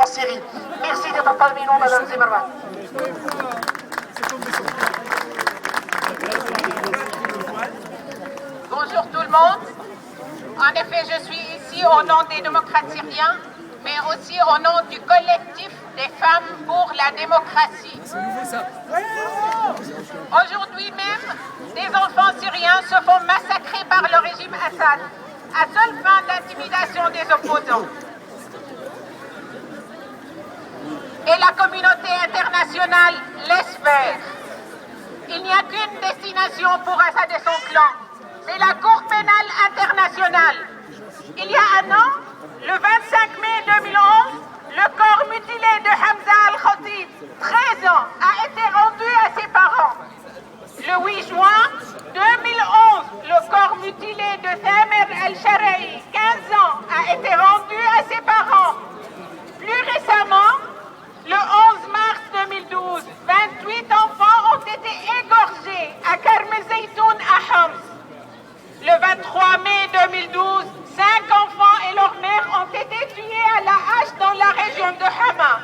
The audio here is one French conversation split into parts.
Syrie. Merci d'être parmi nous, Madame Zimmerman. Bonjour tout le monde. En effet, je suis ici au nom des démocrates syriens, mais aussi au nom du collectif des femmes pour la démocratie. Aujourd'hui même, des enfants syriens se font massacrer par le régime Assad, à seule fin d'intimidation des opposants. Et la communauté internationale laisse faire. Il n'y a qu'une destination pour Assad et son clan, c'est la Cour pénale internationale. Il y a un an, le 25 mai 2011, le corps mutilé de Hamza Al-Khatib, 13 ans, a été rendu à ses parents. Le 8 juin 2011, le corps mutilé de Thamer Al-Sharaï, 15 ans, a été rendu à ses parents. Plus récemment, le 11 mars 2012, 28 enfants ont été égorgés à Karm el-Zaytoun à Homs. Le 23 mai 2012, 5 enfants et leur mère ont été tués à la hache dans la région de Hama.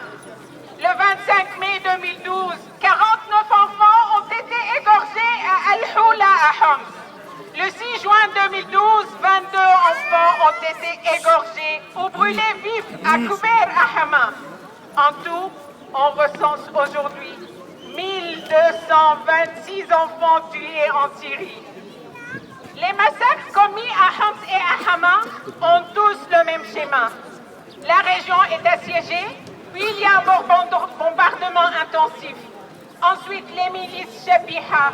Le 25 mai 2012, 49 enfants ont été égorgés à Al-Houla à Homs. Le 6 juin 2012, 22 enfants ont été égorgés ou brûlés vifs à Kouber à Hama. En tout, on recense aujourd'hui 1226 enfants tués en Syrie. Les massacres commis à Homs et à Hama ont tous le même schéma. La région est assiégée, puis il y a un bombardement intensif. Ensuite, les milices Shabiha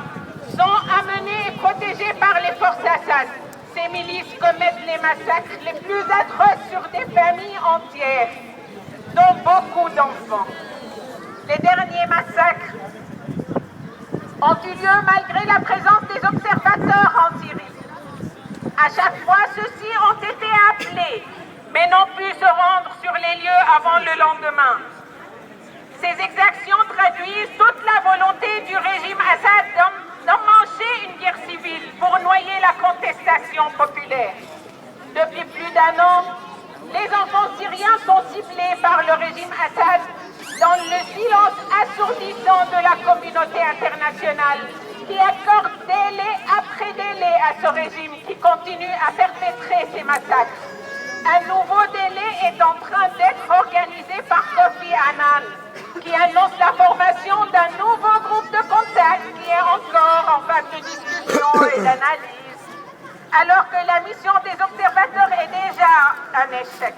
sont amenées et protégées par les forces Assad. Ces milices commettent les massacres les plus atroces sur des familles entières, dont beaucoup d'enfants. Les derniers massacres ont eu lieu malgré la présence des observateurs en Syrie. À chaque fois, ceux-ci ont été appelés, mais n'ont pu se rendre sur les lieux avant le lendemain. Ces exactions traduisent toute la volonté du régime Assad d'emmancher une guerre civile pour noyer la contestation populaire. Depuis plus d'1 an, les enfants syriens sont ciblés par le régime Assad dans le silence assourdissant de la communauté internationale qui accorde délai après délai à ce régime qui continue à perpétrer ces massacres. Un nouveau délai est en train d'être organisé par Kofi Annan, qui annonce la formation d'un nouveau groupe de contact qui est encore en phase de discussion et d'analyse, alors que la mission des observateurs est déjà un échec.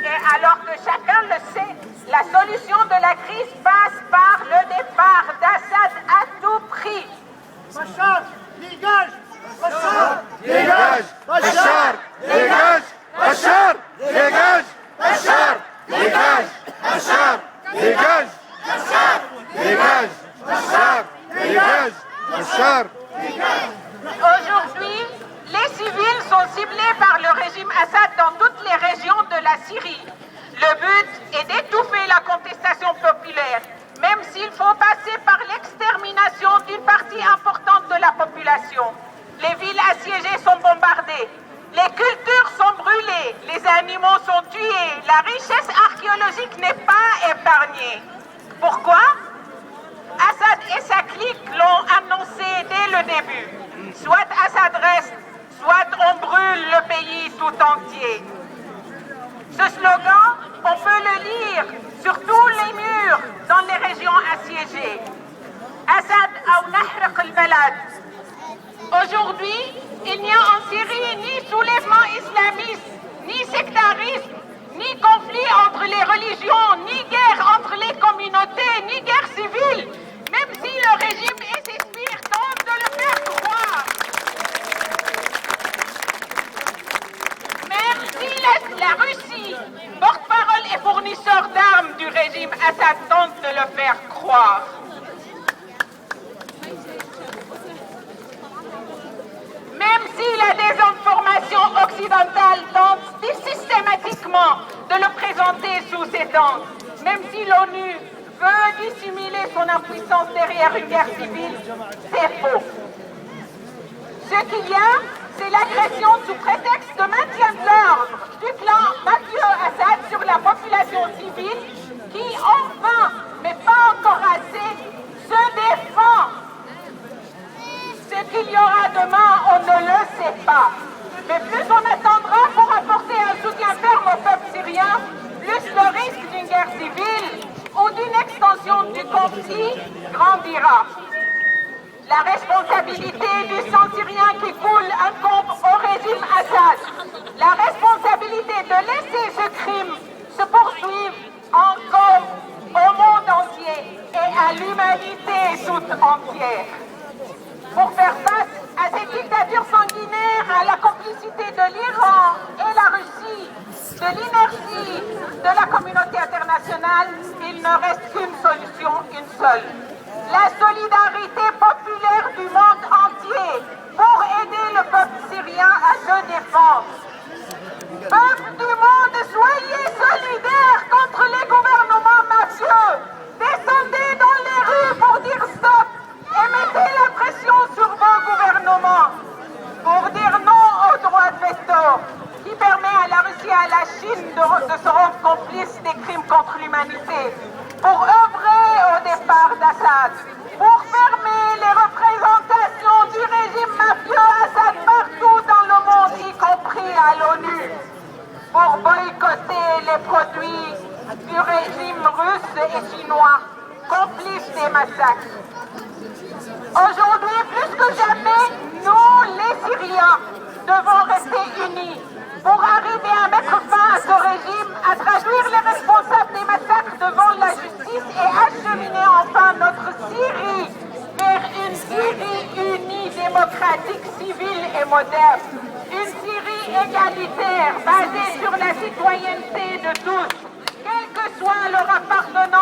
Et alors que chacun le sait, la solution de la crise passe par le départ d'Assad à tout prix. Bachar, dégage! Bachar, dégage! Bachar, dégage! Bachar, dégage! Bachar, dégage! Bachar, dégage! Bachar, dégage! Bachar, dégage! Bachar, dégage! Aujourd'hui, les civils sont ciblés par le régime Assad dans toutes les régions de la Syrie. Le but est d'étouffer la contestation populaire, même s'il faut passer par l'extermination d'une partie importante de la population. Les villes assiégées sont bombardées, les cultures sont brûlées, les animaux sont tués, la richesse archéologique n'est pas épargnée. Pourquoi? Assad et sa clique l'ont annoncé dès le début. Soit Assad reste, soit on brûle le pays tout entier. Ce slogan, on peut le lire sur tous les murs dans les régions assiégées. Assad ou nahriq al-balad. Aujourd'hui, il n'y a en Syrie ni soulèvement islamiste, ni sectarisme, ni conflit entre les religions, ni guerre entre les communautés, ni guerre civile, même si le régime et ses sbires tentent de le faire croire. Même si la Russie, porte-parole et fournisseur d'armes du régime Assad, tente de le faire croire. Même si la désinformation occidentale tente systématiquement de le présenter sous ses dents, même si l'ONU veut dissimuler son impuissance derrière une guerre civile, c'est faux. Ce qu'il y a, c'est l'agression sous prétexte de maintien de l'ordre du clan mafieux Assad sur la population civile qui, enfin, mais pas encore assez, se défend. Ce qu'il y aura demain, on ne le sait pas. Mais plus on attendra pour apporter un soutien ferme au peuple syrien, plus le risque d'une guerre civile ou d'une extension du conflit grandira. La responsabilité du sang syrien qui coule incombe au régime Assad. La responsabilité de laisser ce crime se poursuivre incombe au monde entier et à l'humanité toute entière. Pour faire face à cette dictature sanguinaire, à la complicité de l'Iran et la Russie, de l'inertie de la communauté internationale, il ne reste qu'une solution, une seule. La solidarité populaire du monde entier pour aider le peuple syrien à se défendre. Peuple du monde, soyez solidaires contre les gouvernements mafieux. Descendez dans les rues pour dire stop et mettez la pression sur vos gouvernements pour dire non au droit de veto qui permet à la Russie et à la Chine de se rendre complices des crimes contre l'humanité, pour œuvrer au départ d'Assad, pour fermer les représentations du régime mafieux Assad partout dans le monde, y compris à l'ONU, pour boycotter les produits du régime russe et chinois, complices des massacres. Aujourd'hui, plus que jamais, nous, les Syriens, devons rester unis pour arriver à mettre fin à ce régime, à traduire les responsables des massacres devant la justice et acheminer enfin notre Syrie vers une Syrie unie, démocratique, civile et moderne. Une Syrie égalitaire, basée sur la citoyenneté de tous, quelle que soit leur appartenance